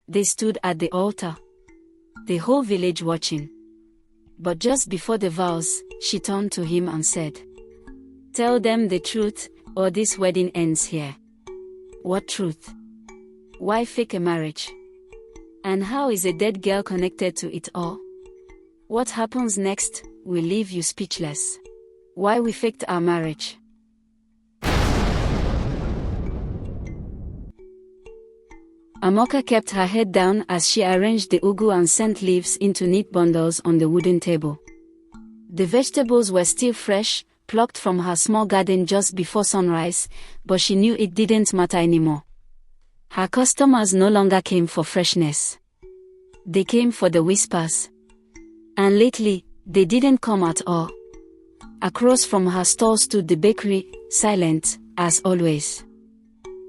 They stood at the altar, the whole village watching. But just before the vows, she turned to him and said, "Tell them the truth, or this wedding ends here." "What truth? Why fake a marriage? And how is a dead girl connected to it all? What happens next will leave you speechless. Why we faked our marriage?" Amaka kept her head down as she arranged the ugu and scent leaves into neat bundles on the wooden table. The vegetables were still fresh, plucked from her small garden just before sunrise, but she knew it didn't matter anymore. Her customers no longer came for freshness. They came for the whispers. And lately, they didn't come at all. Across from her stall stood the bakery, silent, as always.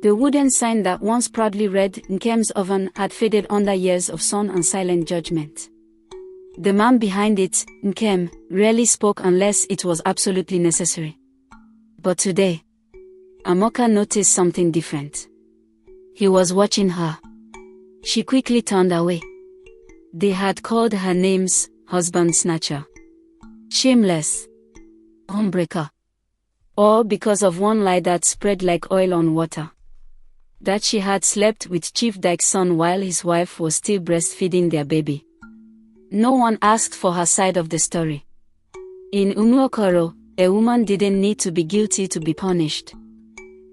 The wooden sign that once proudly read Nkem's oven had faded under years of sun and silent judgment. The man behind it, Nkem, rarely spoke unless it was absolutely necessary. But today, Amaka noticed something different. He was watching her. She quickly turned away. They had called her names: husband snatcher, shameless, homebreaker. All because of one lie that spread like oil on water. That she had slept with Chief Dyke's son while his wife was still breastfeeding their baby. No one asked for her side of the story. In Umuokoro, a woman didn't need to be guilty to be punished.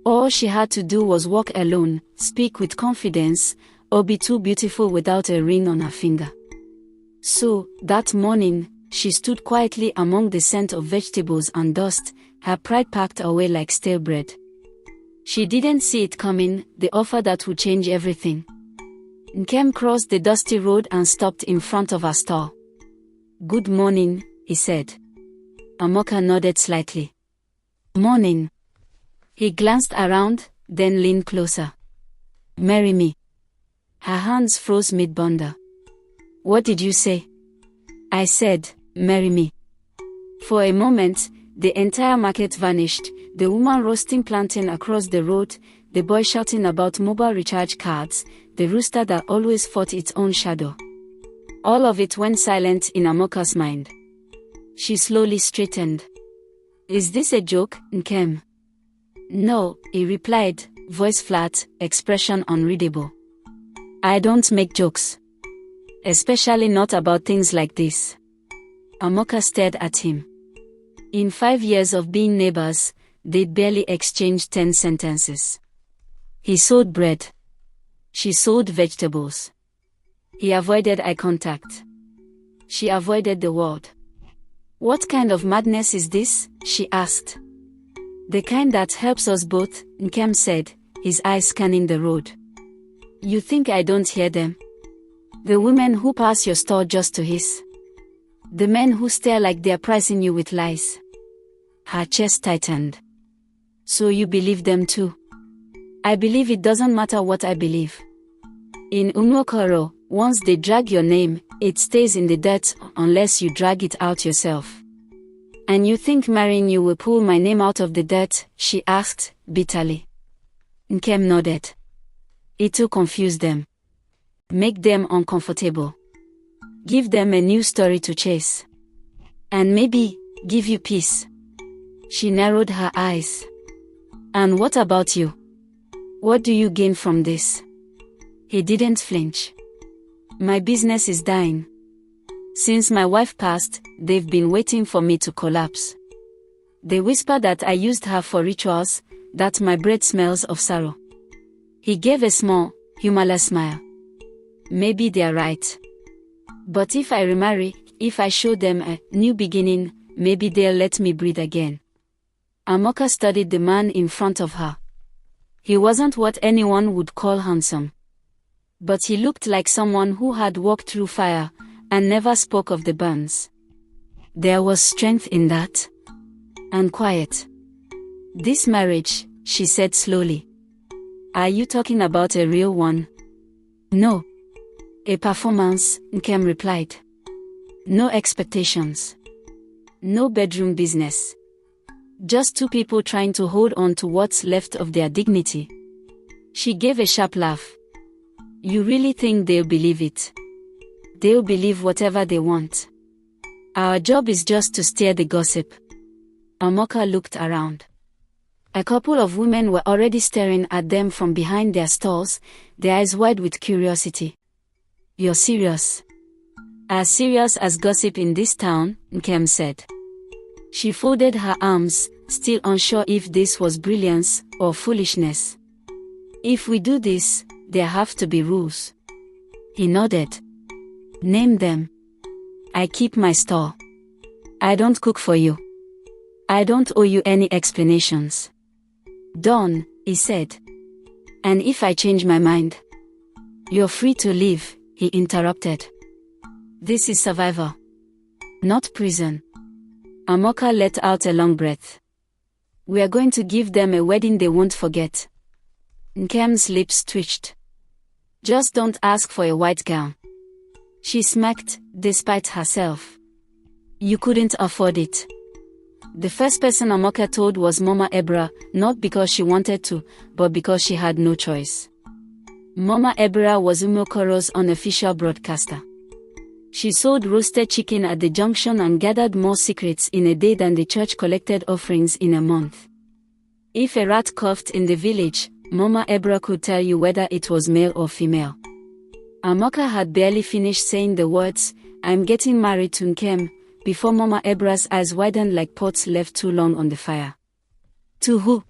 All she had to do was walk alone, speak with confidence, or be too beautiful without a ring on her finger. So, that morning, she stood quietly among the scent of vegetables and dust, her pride packed away like stale bread. She didn't see it coming, the offer that would change everything. Nkem crossed the dusty road and stopped in front of her stall. "Good morning," he said. Amaka nodded slightly. "Morning." He glanced around, then leaned closer. "Marry me." Her hands froze mid-bunda. "What did you say?" "I said, marry me." For a moment, the entire market vanished, the woman roasting plantain across the road, the boy shouting about mobile recharge cards, the rooster that always fought its own shadow. All of it went silent in Amaka's mind. She slowly straightened. "Is this a joke, Nkem?" "No," he replied, voice flat, expression unreadable. "I don't make jokes. Especially not about things like this." Amaka stared at him. In 5 years of being neighbors, they'd barely exchanged 10 sentences. He sold bread. She sold vegetables. He avoided eye contact. She avoided the world. "What kind of madness is this?" she asked. "The kind that helps us both," Nkem said, his eyes scanning the road. "You think I don't hear them? The women who pass your store just to hiss. The men who stare like they're pricing you with lies." Her chest tightened. "So you believe them too?" "I believe it doesn't matter what I believe. In Umuokoro, once they drag your name, it stays in the dirt unless you drag it out yourself." "And you think marrying you will pull my name out of the dirt?" she asked, bitterly. Nkem nodded. "It'll confuse them. Make them uncomfortable. Give them a new story to chase. And maybe, give you peace." She narrowed her eyes. "And what about you? What do you gain from this?" He didn't flinch. "My business is dying. Since my wife passed, they've been waiting for me to collapse. They whisper that I used her for rituals, that my breath smells of sorrow." He gave a small, humorless smile. "Maybe they're right. But if I remarry, if I show them a new beginning, maybe they'll let me breathe again." Amaka studied the man in front of her. He wasn't what anyone would call handsome. But he looked like someone who had walked through fire, and never spoke of the burns. There was strength in that. And quiet. "This marriage," she said slowly. "Are you talking about a real one?" "No. A performance," Nkem replied. "No expectations. No bedroom business. Just two people trying to hold on to what's left of their dignity." She gave a sharp laugh. You really think they'll believe it? They'll believe whatever they want. Our job is just to steer the gossip. Amaka looked around. A couple of women were already staring at them from behind their stalls, their eyes wide with curiosity. You're serious? As serious as gossip in this town, Nkem said. She folded her arms, still unsure if this was brilliance or foolishness. If we do this, there have to be rules. He nodded. Name them. I keep my stall. I don't cook for you. I don't owe you any explanations. Dawn, he said. And if I change my mind? You're free to leave, he interrupted. This is survival, not prison. Amaka let out a long breath. We are going to give them a wedding they won't forget. Nkem's lips twitched. Just don't ask for a white gown. She smacked, despite herself. You couldn't afford it. The first person Amaka told was Mama Ebra, not because she wanted to, but because she had no choice. Mama Ebra was Umokoro's unofficial broadcaster. She sold roasted chicken at the junction and gathered more secrets in a day than the church collected offerings in a month. If a rat coughed in the village, Mama Ebra could tell you whether it was male or female. Amaka had barely finished saying the words, I'm getting married to Nkem, before Mama Ebra's eyes widened like pots left too long on the fire. To who?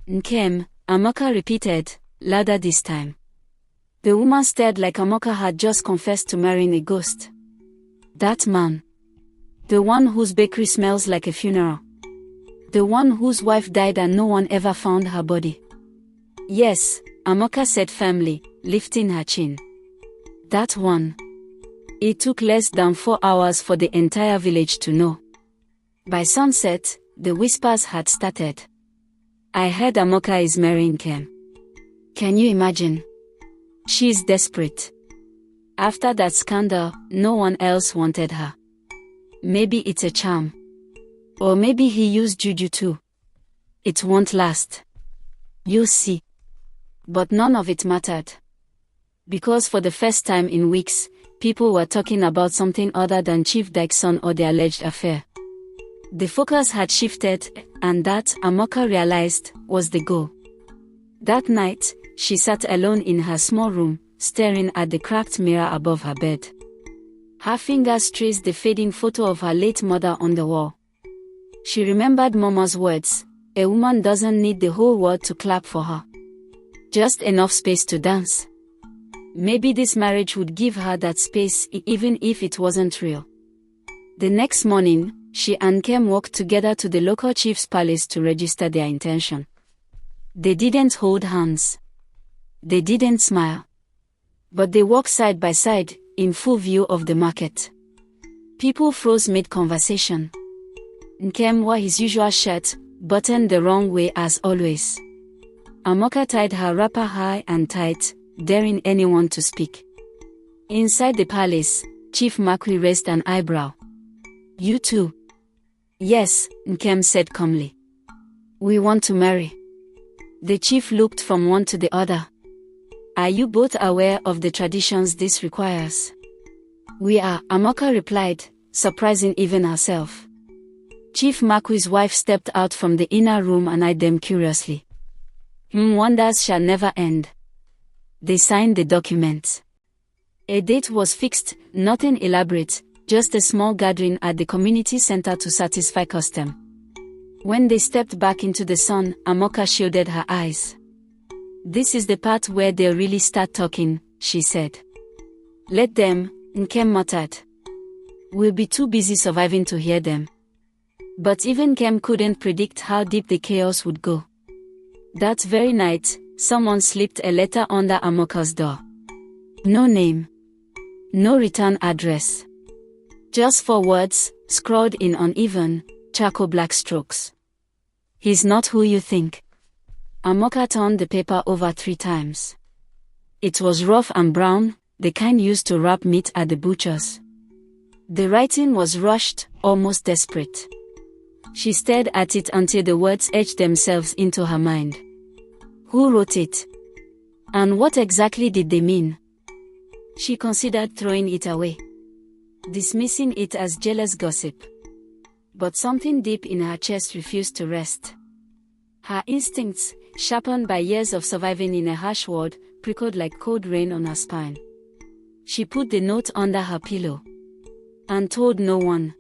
Nkem, Amaka repeated, louder this time. The woman stared like Amaka had just confessed to marrying a ghost. That man. The one whose bakery smells like a funeral. The one whose wife died and no one ever found her body. Yes, Amaka said firmly, lifting her chin. That one. It took less than 4 hours for the entire village to know. By sunset, the whispers had started. I heard Amaka is marrying Nkem. Can you imagine? She's desperate. After that scandal, no one else wanted her. Maybe it's a charm. Or maybe he used juju too. It won't last. You'll see. But none of it mattered. Because for the first time in weeks, people were talking about something other than Chief Dyke's son or the alleged affair. The focus had shifted, and that, Amaka realized, was the goal. That night, she sat alone in her small room, staring at the cracked mirror above her bed. Her fingers traced the fading photo of her late mother on the wall. She remembered Mama's words, a woman doesn't need the whole world to clap for her. Just enough space to dance. Maybe this marriage would give her that space even if it wasn't real. The next morning, she and Nkem walked together to the local chief's palace to register their intention. They didn't hold hands. They didn't smile. But they walked side by side, in full view of the market. People froze mid-conversation. Nkem wore his usual shirt, buttoned the wrong way as always. Amaka tied her wrapper high and tight, daring anyone to speak. Inside the palace, Chief Makwi raised an eyebrow. You too? Yes, Nkem said calmly. We want to marry. The chief looked from one to the other. Are you both aware of the traditions this requires? We are, Amaka replied, surprising even herself. Chief Makwi's wife stepped out from the inner room and eyed them curiously. Wonders shall never end. They signed the documents. A date was fixed, nothing elaborate, just a small gathering at the community center to satisfy custom. When they stepped back into the sun, Amaka shielded her eyes. This is the part where they'll really start talking, she said. Let them, Nkem muttered. We'll be too busy surviving to hear them. But even Nkem couldn't predict how deep the chaos would go. That very night, someone slipped a letter under Amaka's door. No name. No return address. Just 4 words, scrawled in uneven, charcoal black strokes. He's not who you think. Amaka turned the paper over 3 times. It was rough and brown, the kind used to wrap meat at the butcher's. The writing was rushed, almost desperate. She stared at it until the words etched themselves into her mind. Who wrote it? And what exactly did they mean? She considered throwing it away, dismissing it as jealous gossip. But something deep in her chest refused to rest. Her instincts, sharpened by years of surviving in a harsh world, prickled like cold rain on her spine. She put the note under her pillow and told no one.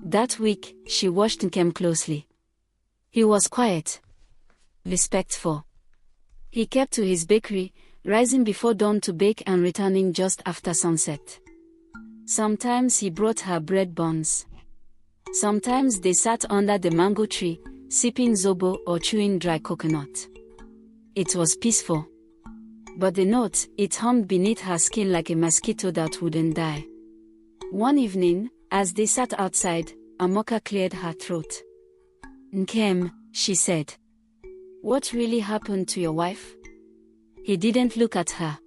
That week, she watched Nkem closely. He was quiet, respectful. He kept to his bakery, rising before dawn to bake and returning just after sunset. Sometimes he brought her bread buns. Sometimes they sat under the mango tree, sipping zobo or chewing dry coconut. It was peaceful. But the note, it hummed beneath her skin like a mosquito that wouldn't die. One evening, as they sat outside, Amaka cleared her throat. "Nkem," she said. "What really happened to your wife?" He didn't look at her.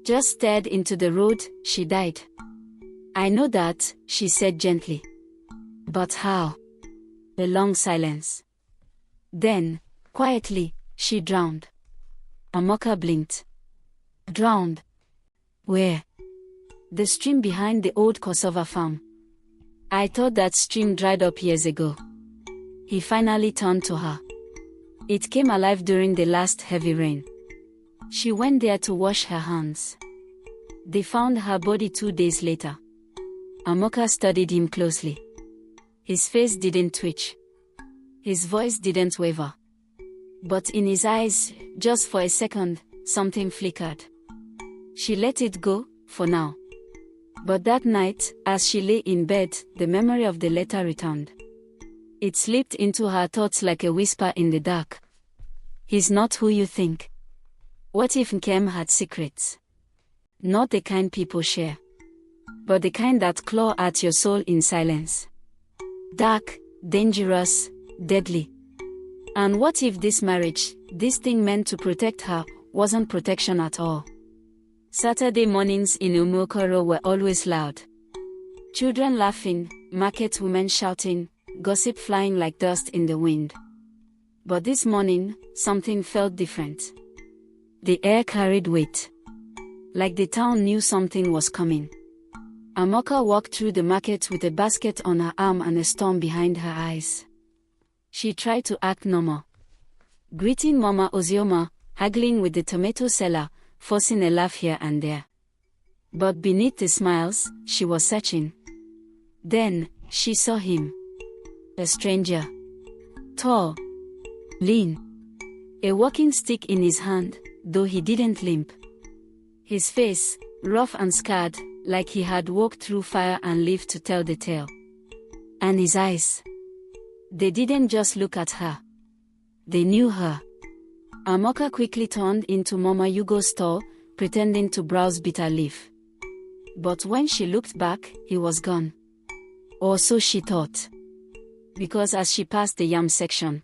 Just stared into the road. "She died." "I know that," she said gently. "But how?" A long silence. Then, quietly, "She drowned." Amaka blinked. "Drowned? Where?" "The stream behind the old cassava farm." "I thought that stream dried up years ago." He finally turned to her. "It came alive during the last heavy rain. She went there to wash her hands. They found her body 2 days later." Amaka studied him closely. His face didn't twitch. His voice didn't waver. But in his eyes, just for a second, something flickered. She let it go, for now. But that night, as she lay in bed, the memory of the letter returned. It slipped into her thoughts like a whisper in the dark. "He's not who you think." What if Nkem had secrets? Not the kind people share, but the kind that claw at your soul in silence. Dark, dangerous, deadly. And what if this marriage, this thing meant to protect her, wasn't protection at all? Saturday mornings in Umokoro were always loud. Children laughing, market women shouting, gossip flying like dust in the wind. But this morning, something felt different. The air carried weight. Like the town knew something was coming. Amaka walked through the market with a basket on her arm and a storm behind her eyes. She tried to act normal. Greeting Mama Ozioma, haggling with the tomato seller, forcing a laugh here and there. But beneath the smiles, she was searching. Then, she saw him. A stranger. Tall. Lean. A walking stick in his hand, though he didn't limp. His face, rough and scarred, like he had walked through fire and lived to tell the tale. And his eyes. They didn't just look at her. They knew her. Amaka quickly turned into Mama Yugo's stall, pretending to browse bitter leaf. But when she looked back, he was gone. Or so she thought. Because as she passed the yam section,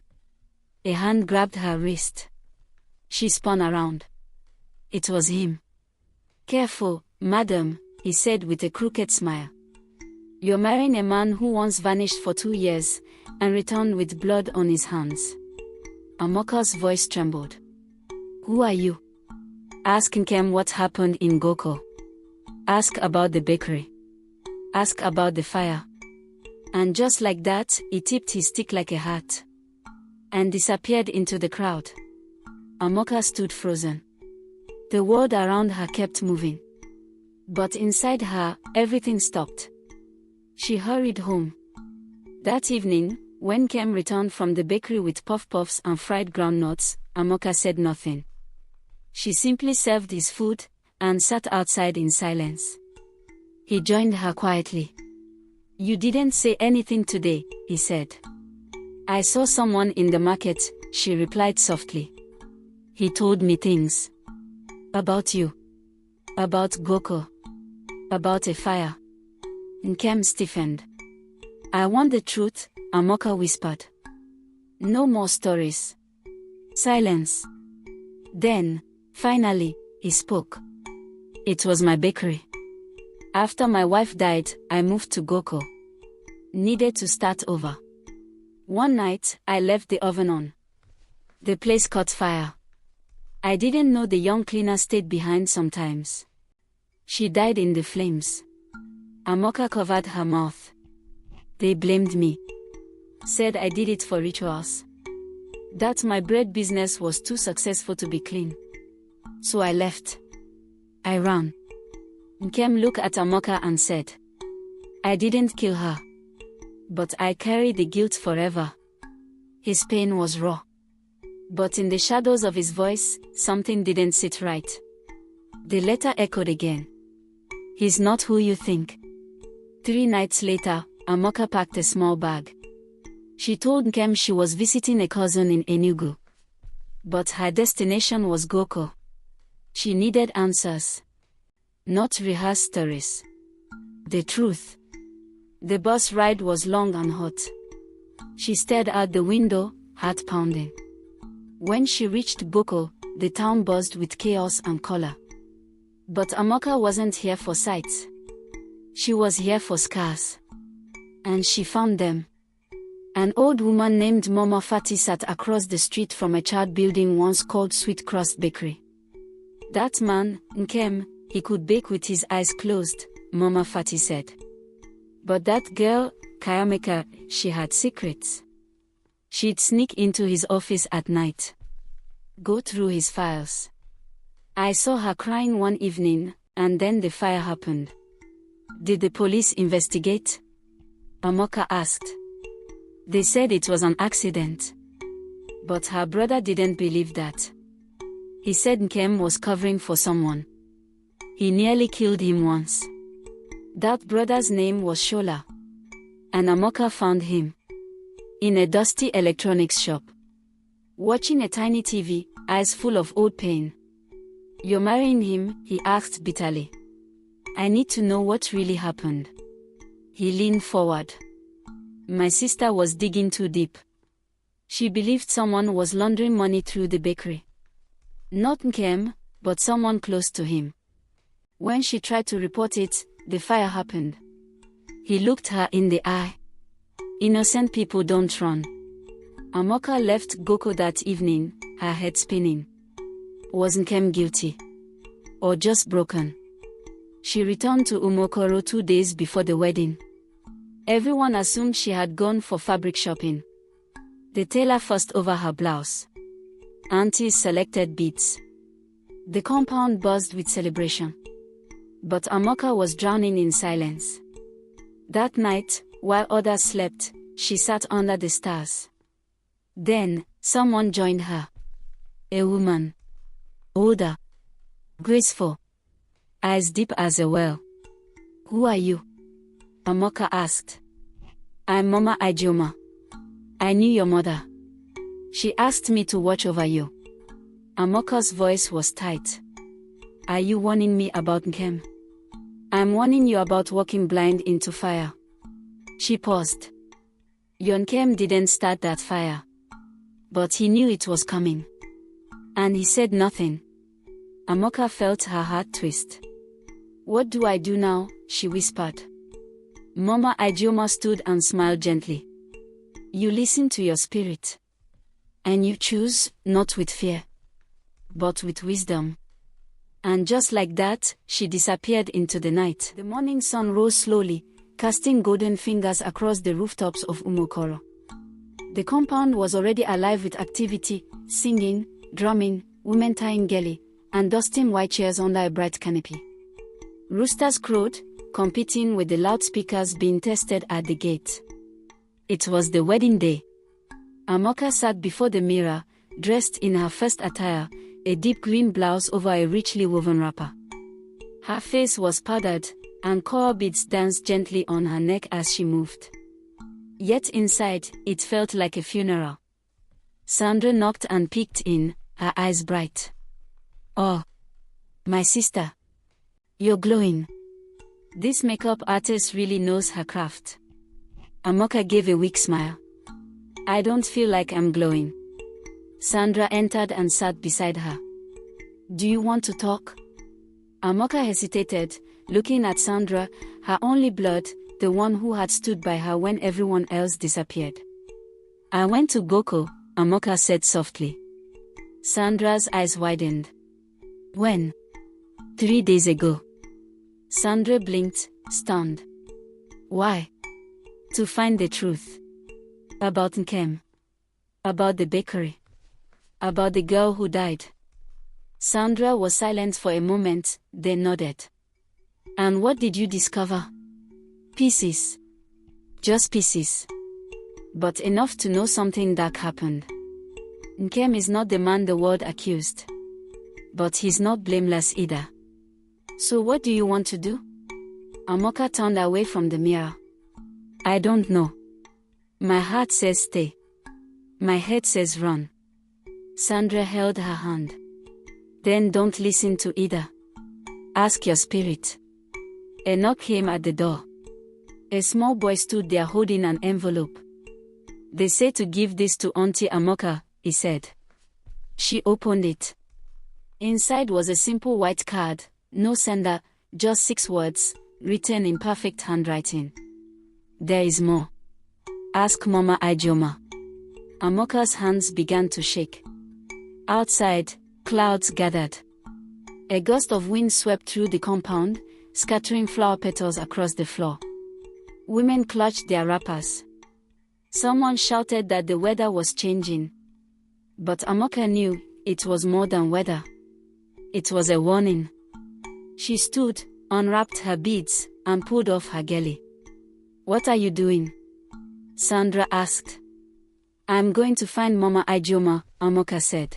a hand grabbed her wrist. She spun around. It was him. "Careful, madam," he said with a crooked smile. "You're marrying a man who once vanished for 2 years, and returned with blood on his hands." Amaka's voice trembled. "Who are you?" "Ask Nkem what happened in Goko. Ask about the bakery. Ask about the fire." And just like that, he tipped his stick like a hat and disappeared into the crowd. Amaka stood frozen. The world around her kept moving. But inside her, everything stopped. She hurried home. That evening, when Nkem returned from the bakery with puff-puffs and fried groundnuts, Amaka said nothing. She simply served his food, and sat outside in silence. He joined her quietly. "You didn't say anything today," he said. "I saw someone in the market," she replied softly. "He told me things. About you. About Goko. About a fire." Nkem stiffened. "I want the truth," Amaka whispered. "No more stories." Silence. Then, finally, he spoke. "It was my bakery. After my wife died, I moved to Goko. Needed to start over. One night, I left the oven on. The place caught fire. I didn't know the young cleaner stayed behind sometimes. She died in the flames. Amaka covered her mouth. They blamed me. Said I did it for rituals. That my bread business was too successful to be clean. So I left. I ran. Nkem looked at Amaka and said, I didn't kill her. But I carry the guilt forever. His pain was raw. But in the shadows of his voice, something didn't sit right. The letter echoed again. He's not who you think. 3 nights later, Amaka packed a small bag. She told Nkem she was visiting a cousin in Enugu. But her destination was Goko. She needed answers. Not rehearsed stories. The truth. The bus ride was long and hot. She stared out the window, heart pounding. When she reached Boko, the town buzzed with chaos and color. But Amaka wasn't here for sights. She was here for scars. And she found them. An old woman named Mama Fati sat across the street from a charred building once called Sweet Crust Bakery. That man, Nkem, he could bake with his eyes closed, Mama Fati said. But that girl, Kayameka, she had secrets. She'd sneak into his office at night. Go through his files. I saw her crying one evening, and then the fire happened. Did the police investigate? Amaka asked. They said it was an accident. But her brother didn't believe that. He said Nkem was covering for someone. He nearly killed him once. That brother's name was Shola. And Amaka found him in a dusty electronics shop, watching a tiny TV, eyes full of old pain. You're marrying him? He asked bitterly. I need to know what really happened. He leaned forward. My sister was digging too deep. She believed someone was laundering money through the bakery. Not Nkem, but someone close to him. When she tried to report it, the fire happened. He looked her in the eye. Innocent people don't run. Amaka left Goko that evening, her head spinning. Was Nkem guilty? Or just broken? She returned to Umokoro 2 days before the wedding. Everyone assumed she had gone for fabric shopping. The tailor fussed over her blouse. Aunties selected beads. The compound buzzed with celebration. But Amaka was drowning in silence. That night, while others slept, she sat under the stars. Then, someone joined her. A woman. Older. Graceful. Eyes deep as a well. Who are you? Amaka asked. I'm Mama Ijeoma. I knew your mother. She asked me to watch over you. Amaka's voice was tight. Are you warning me about Nkem? I'm warning you about walking blind into fire. She paused. Your Nkem didn't start that fire. But he knew it was coming. And he said nothing. Amaka felt her heart twist. What do I do now? She whispered. Mama Ijeoma stood and smiled gently. You listen to your spirit. And you choose, not with fear, but with wisdom. And just like that, she disappeared into the night. The morning sun rose slowly, casting golden fingers across the rooftops of Umokoro. The compound was already alive with activity, singing, drumming, women tying geli, and dusting white chairs under a bright canopy. Roosters crowed, competing with the loudspeakers being tested at the gate. It was the wedding day. Amaka sat before the mirror, dressed in her first attire, a deep green blouse over a richly woven wrapper. Her face was powdered, and coral beads danced gently on her neck as she moved. Yet inside, it felt like a funeral. Sandra knocked and peeked in, her eyes bright. Oh, my sister. You're glowing. This makeup artist really knows her craft. Amaka gave a weak smile. I don't feel like I'm glowing. Sandra entered and sat beside her. Do you want to talk? Amaka hesitated, looking at Sandra, her only blood, the one who had stood by her when everyone else disappeared. I went to Goko, Amaka said softly. Sandra's eyes widened. When? 3 days ago. Sandra blinked, stunned. Why? To find the truth. About Nkem. About the bakery. About the girl who died. Sandra was silent for a moment, then nodded. And what did you discover? Pieces. Just pieces. But enough to know something dark happened. Nkem is not the man the world accused. But he's not blameless either. So what do you want to do? Amaka turned away from the mirror. I don't know. My heart says stay. My head says run. Sandra held her hand. Then don't listen to either. Ask your spirit. A knock came at the door. A small boy stood there holding an envelope. They say to give this to Auntie Amaka, he said. She opened it. Inside was a simple white card, no sender, just 6 words, written in perfect handwriting. There is more. Ask Mama Ijeoma. Amaka's hands began to shake. Outside, clouds gathered. A gust of wind swept through the compound, scattering flower petals across the floor. Women clutched their wrappers. Someone shouted that the weather was changing. But Amaka knew it was more than weather. It was a warning. She stood, unwrapped her beads, and pulled off her gele. What are you doing? Sandra asked. I'm going to find Mama Ijeoma, Amaka said.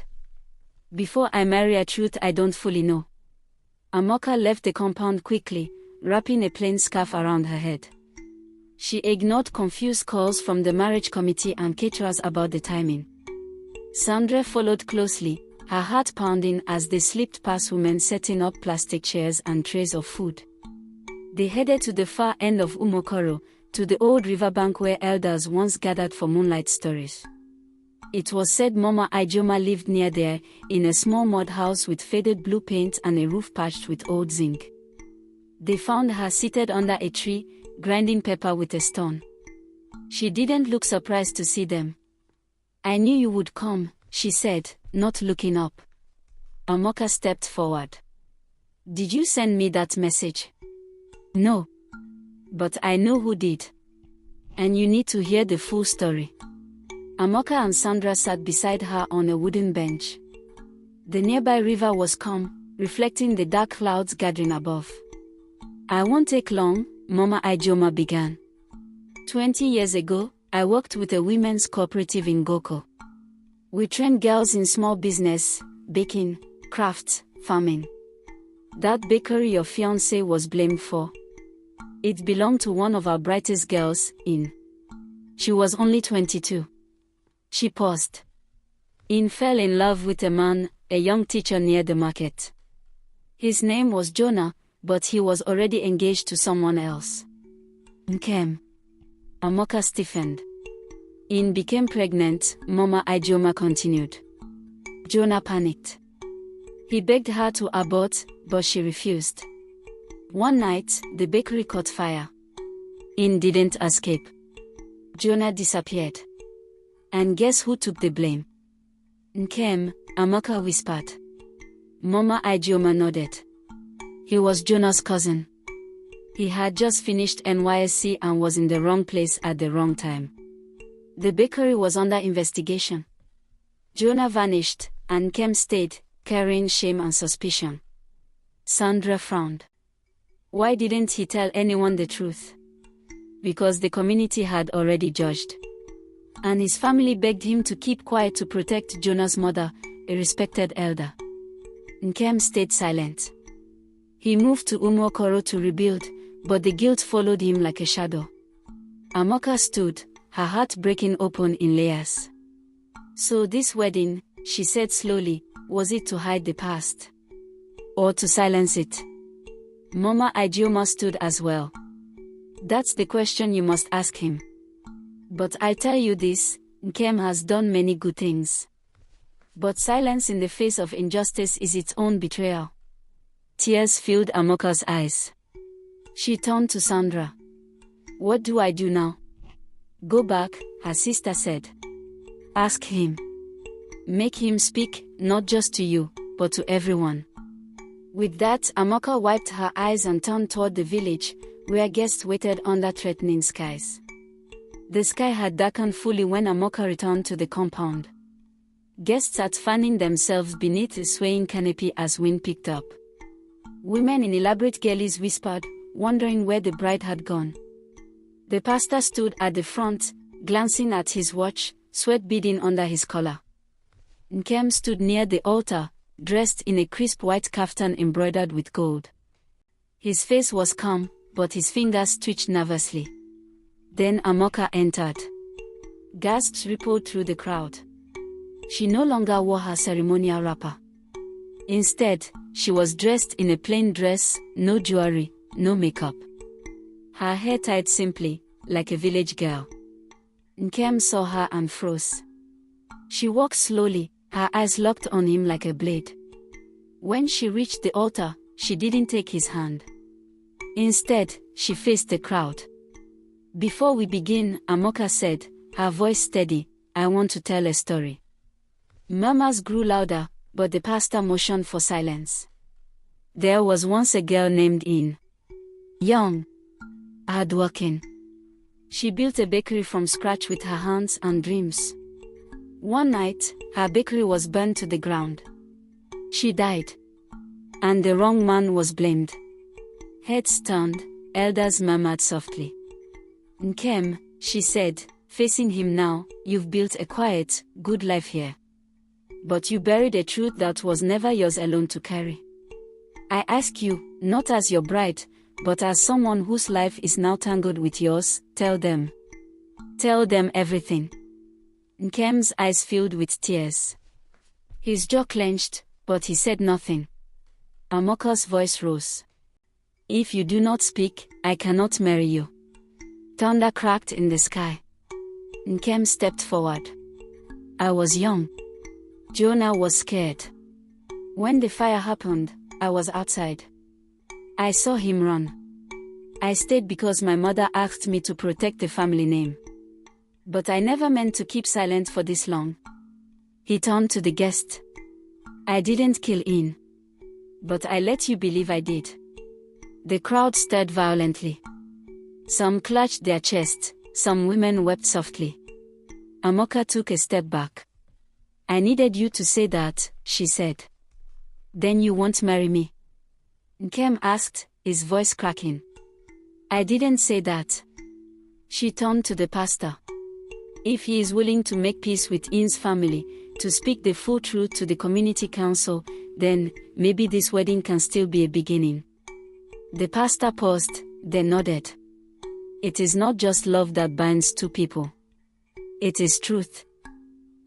Before I marry a truth I don't fully know. Amaka left the compound quickly, wrapping a plain scarf around her head. She ignored confused calls from the marriage committee and caterers about the timing. Sandra followed closely, her heart pounding as they slipped past women setting up plastic chairs and trays of food. They headed to the far end of Umokoro, to the old riverbank where elders once gathered for moonlight stories. It was said Mama Ijeoma lived near there, in a small mud house with faded blue paint and a roof patched with old zinc. They found her seated under a tree, grinding pepper with a stone. She didn't look surprised to see them. I knew you would come, she said, not looking up. Amaka stepped forward. Did you send me that message? No. But I know who did. And you need to hear the full story. Amaka and Sandra sat beside her on a wooden bench. The nearby river was calm, reflecting the dark clouds gathering above. I won't take long, Mama Ijeoma began. 20 years ago, I worked with a women's cooperative in Goko. We trained girls in small business, baking, crafts, farming. That bakery your fiancé was blamed for. It belonged to one of our brightest girls, In. She was only 22. She paused. In fell in love with a man, a young teacher near the market. His name was Jonah, but he was already engaged to someone else. Nkem. Amaka stiffened. In became pregnant, Mama Ijeoma continued. Jonah panicked. He begged her to abort, but she refused. One night, the bakery caught fire. In didn't escape. Jonah disappeared. And guess who took the blame? Nkem, Amaka whispered. Mama Ijeoma nodded. He was Jonah's cousin. He had just finished NYSC and was in the wrong place at the wrong time. The bakery was under investigation. Jonah vanished, and Nkem stayed, carrying shame and suspicion. Sandra frowned. Why didn't he tell anyone the truth? Because the community had already judged. And his family begged him to keep quiet to protect Jonah's mother, a respected elder. Nkem stayed silent. He moved to Umokoro to rebuild, but the guilt followed him like a shadow. Amaka stood, her heart breaking open in layers. So this wedding, she said slowly, was it to hide the past? Or to silence it? Mama Ijeoma stood as well. That's the question you must ask him. But I tell you this, Nkem has done many good things. But silence in the face of injustice is its own betrayal. Tears filled Amaka's eyes. She turned to Sandra. What do I do now? Go back, her sister said. Ask him. Make him speak, not just to you, but to everyone." With that, Amaka wiped her eyes and turned toward the village, where guests waited under threatening skies. The sky had darkened fully when Amaka returned to the compound. Guests sat fanning themselves beneath a swaying canopy as wind picked up. Women in elaborate gillies whispered, wondering where the bride had gone. The pastor stood at the front, glancing at his watch, sweat beading under his collar. Nkem stood near the altar, dressed in a crisp white kaftan embroidered with gold. His face was calm, but his fingers twitched nervously. Then Amaka entered. Gasps rippled through the crowd. She no longer wore her ceremonial wrapper. Instead, she was dressed in a plain dress, no jewelry, no makeup. Her hair tied simply, like a village girl. Nkem saw her and froze. She walked slowly, her eyes locked on him like a blade. When she reached the altar, she didn't take his hand. Instead, she faced the crowd. "Before we begin," Amaka said, her voice steady, "I want to tell a story." Murmurs grew louder, but the pastor motioned for silence. There was once a girl named In. Young. Hardworking. She built a bakery from scratch with her hands and dreams. One night, her bakery was burned to the ground. She died. And the wrong man was blamed. Heads turned, elders murmured softly. "Nkem," she said, facing him now, "you've built a quiet, good life here. But you buried a truth that was never yours alone to carry. I ask you, not as your bride, but as someone whose life is now tangled with yours, tell them. Tell them everything." Nkem's eyes filled with tears. His jaw clenched, but he said nothing. Amaka's voice rose. "If you do not speak, I cannot marry you." Thunder cracked in the sky. Nkem stepped forward. "I was young. Jonah was scared. When the fire happened, I was outside. I saw him run. I stayed because my mother asked me to protect the family name. But I never meant to keep silent for this long." He turned to the guest. "I didn't kill In. But I let you believe I did." The crowd stirred violently. Some clutched their chests, some women wept softly. Amaka took a step back. "I needed you to say that," she said. "Then you won't marry me?" Nkem asked, his voice cracking. "I didn't say that." She turned to the pastor. "If he is willing to make peace with In's family, to speak the full truth to the community council, then maybe this wedding can still be a beginning." The pastor paused, then nodded. "It is not just love that binds two people. It is truth."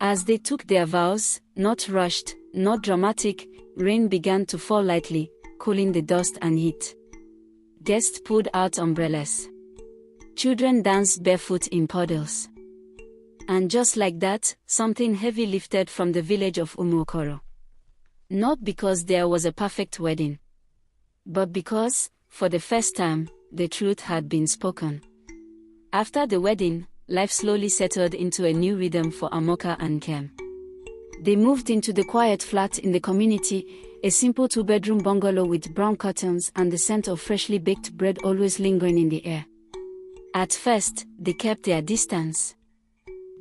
As they took their vows, not rushed, not dramatic, rain began to fall lightly, cooling the dust and heat. Guests pulled out umbrellas. Children danced barefoot in puddles. And just like that, something heavy lifted from the village of Umuokoro. Not because there was a perfect wedding, but because, for the first time, the truth had been spoken. After the wedding, life slowly settled into a new rhythm for Amaka and Nkem. They moved into the quiet flat in the community, a simple two-bedroom bungalow with brown curtains and the scent of freshly baked bread always lingering in the air. At first, they kept their distance.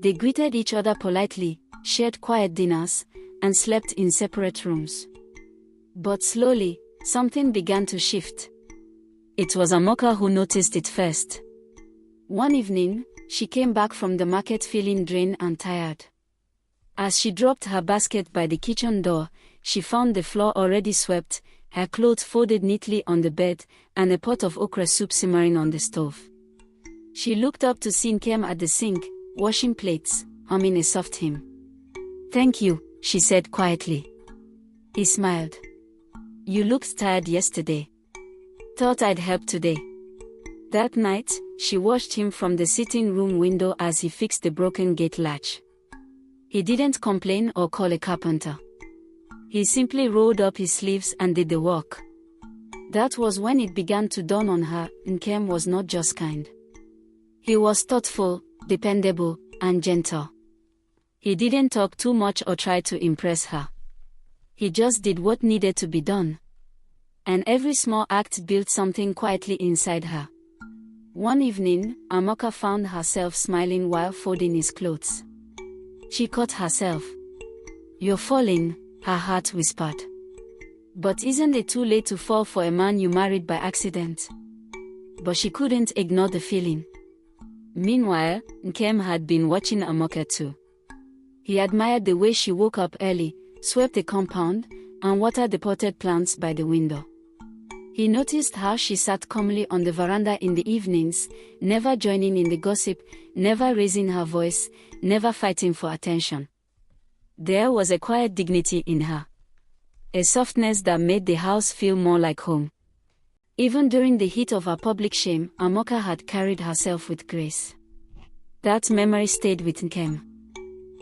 They greeted each other politely, shared quiet dinners, and slept in separate rooms. But slowly, something began to shift. It was Amaka who noticed it first. One evening, she came back from the market feeling drained and tired. As she dropped her basket by the kitchen door, she found the floor already swept, her clothes folded neatly on the bed, and a pot of okra soup simmering on the stove. She looked up to see Nkem at the sink, washing plates, humming a soft hymn. "Thank you," she said quietly. He smiled. "You looked tired yesterday. Thought I'd help today." That night, she watched him from the sitting room window as he fixed the broken gate latch. He didn't complain or call a carpenter. He simply rolled up his sleeves and did the work. That was when it began to dawn on her, Nkem was not just kind. He was thoughtful, dependable, and gentle. He didn't talk too much or try to impress her. He just did what needed to be done. And every small act built something quietly inside her. One evening, Amaka found herself smiling while folding his clothes. She caught herself. "You're falling," her heart whispered. But isn't it too late to fall for a man you married by accident? But she couldn't ignore the feeling. Meanwhile, Nkem had been watching Amaka too. He admired the way she woke up early, swept the compound, and watered the potted plants by the window. He noticed how she sat calmly on the veranda in the evenings, never joining in the gossip, never raising her voice, never fighting for attention. There was a quiet dignity in her. A softness that made the house feel more like home. Even during the heat of her public shame, Amaka had carried herself with grace. That memory stayed with Nkem.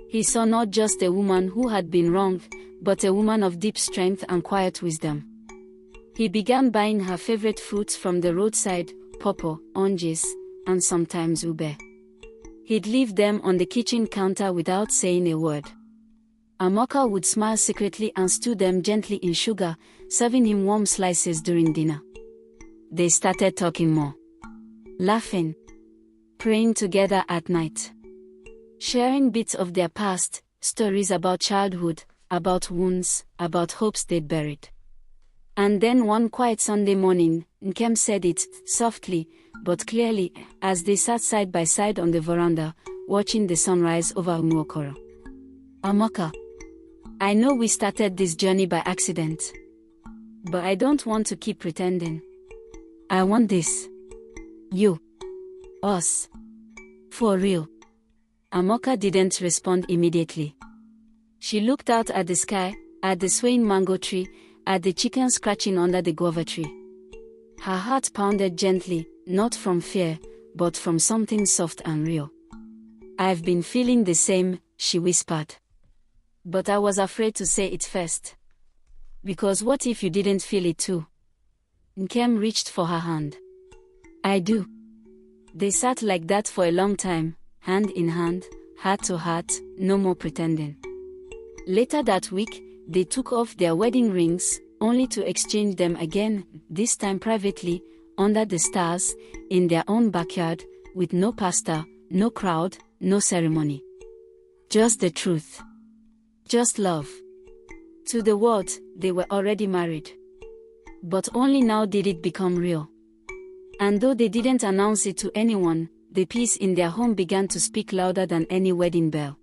He saw not just a woman who had been wronged, but a woman of deep strength and quiet wisdom. He began buying her favorite fruits from the roadside, pawpaw, oranges, and sometimes ube. He'd leave them on the kitchen counter without saying a word. Amaka would smile secretly and stew them gently in sugar, serving him warm slices during dinner. They started talking more. Laughing. Praying together at night. Sharing bits of their past, stories about childhood, about wounds, about hopes they'd buried. And then one quiet Sunday morning, Nkem said it, softly, but clearly, as they sat side by side on the veranda, watching the sunrise over Umuokoro. "Amaka, I know we started this journey by accident. But I don't want to keep pretending. I want this. You. Us. For real." Amaka didn't respond immediately. She looked out at the sky, at the swaying mango tree, at the chicken scratching under the guava tree. Her heart pounded gently, not from fear, but from something soft and real. "I've been feeling the same," she whispered. "But I was afraid to say it first. Because what if you didn't feel it too?" Nkem reached for her hand. "I do." They sat like that for a long time, hand in hand, heart to heart, no more pretending. Later that week, they took off their wedding rings, only to exchange them again, this time privately, under the stars, in their own backyard, with no pastor, no crowd, no ceremony. Just the truth. Just love. To the world, they were already married. But only now did it become real. And though they didn't announce it to anyone, the peace in their home began to speak louder than any wedding bell.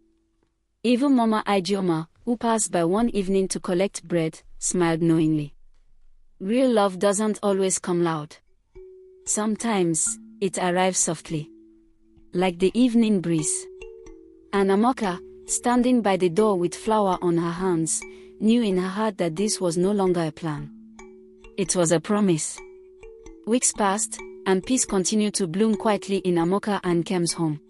Even Mama Ijeoma, who passed by one evening to collect bread, smiled knowingly. Real love doesn't always come loud. Sometimes, it arrives softly. Like the evening breeze. And Amaka, standing by the door with flour on her hands, knew in her heart that this was no longer a plan. It was a promise. Weeks passed, and peace continued to bloom quietly in Amaka and Nkem's home.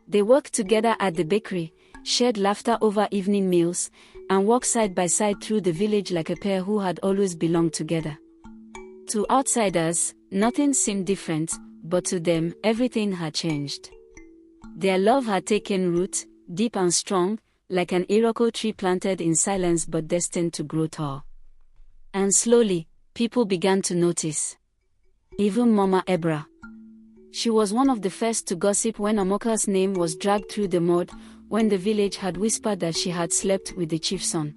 They worked together at the bakery, shared laughter over evening meals, and walked side by side through the village like a pair who had always belonged together. To outsiders, nothing seemed different, but to them, everything had changed. Their love had taken root, deep and strong, like an Iroko tree planted in silence but destined to grow tall. And slowly, people began to notice. Even Mama Ebra. She was one of the first to gossip when Amoka's name was dragged through the mud, when the village had whispered that she had slept with the chief's son.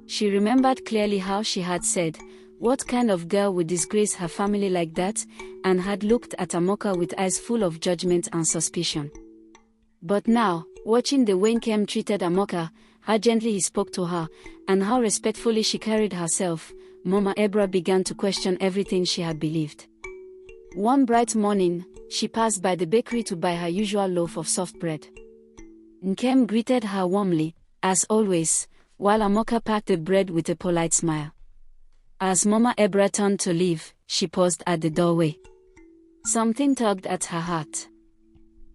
She remembered clearly how she had said, "What kind of girl would disgrace her family like that?" and had looked at Amaka with eyes full of judgment and suspicion. But now, watching the way Nkem treated Amaka, how gently he spoke to her, and how respectfully she carried herself, Mama Ebra began to question everything she had believed. One bright morning, she passed by the bakery to buy her usual loaf of soft bread. Nkem greeted her warmly, as always, while Amaka packed the bread with a polite smile. As Mama Ebra turned to leave, she paused at the doorway. Something tugged at her heart.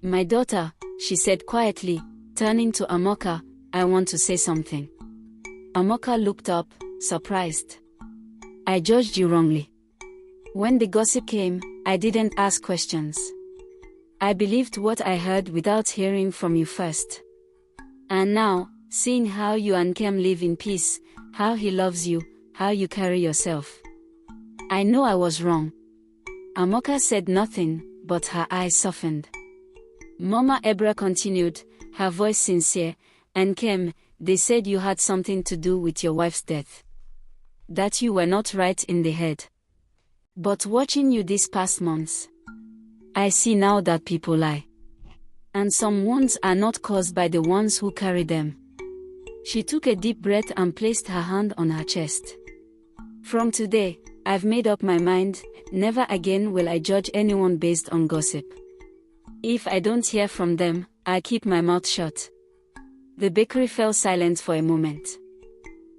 "My daughter," she said quietly, turning to Amaka, "I want to say something." Amaka looked up, surprised. "I judged you wrongly. When the gossip came, I didn't ask questions. I believed what I heard without hearing from you first. And now, seeing how you and Nkem live in peace, how he loves you, how you carry yourself. I know I was wrong. Amaka said nothing, but her eyes softened. Mama Ebra continued, her voice sincere, and Nkem, they said you had something to do with your wife's death. That you were not right in the head. But watching you these past months, I see now that people lie. And some wounds are not caused by the ones who carry them. She took a deep breath and placed her hand on her chest. From today, I've made up my mind, never again will I judge anyone based on gossip. If I don't hear from them, I'll keep my mouth shut. The bakery fell silent for a moment.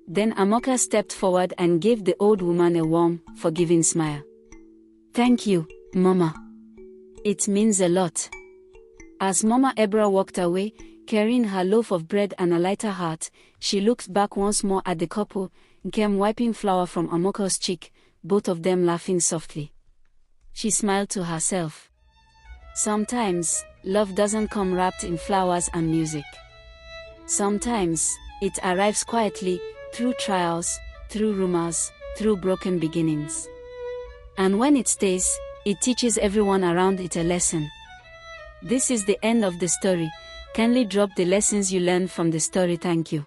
Then Amaka stepped forward and gave the old woman a warm, forgiving smile. Thank you, Mama. It means a lot. As Mama Ebra walked away, carrying her loaf of bread and a lighter heart, she looked back once more at the couple, Nkem wiping flour from Amaka's cheek, both of them laughing softly. She smiled to herself. Sometimes, love doesn't come wrapped in flowers and music. Sometimes, it arrives quietly, through trials, through rumors, through broken beginnings. And when it stays, it teaches everyone around it a lesson. This is the end of the story. Kindly drop the lessons you learned from the story. Thank you.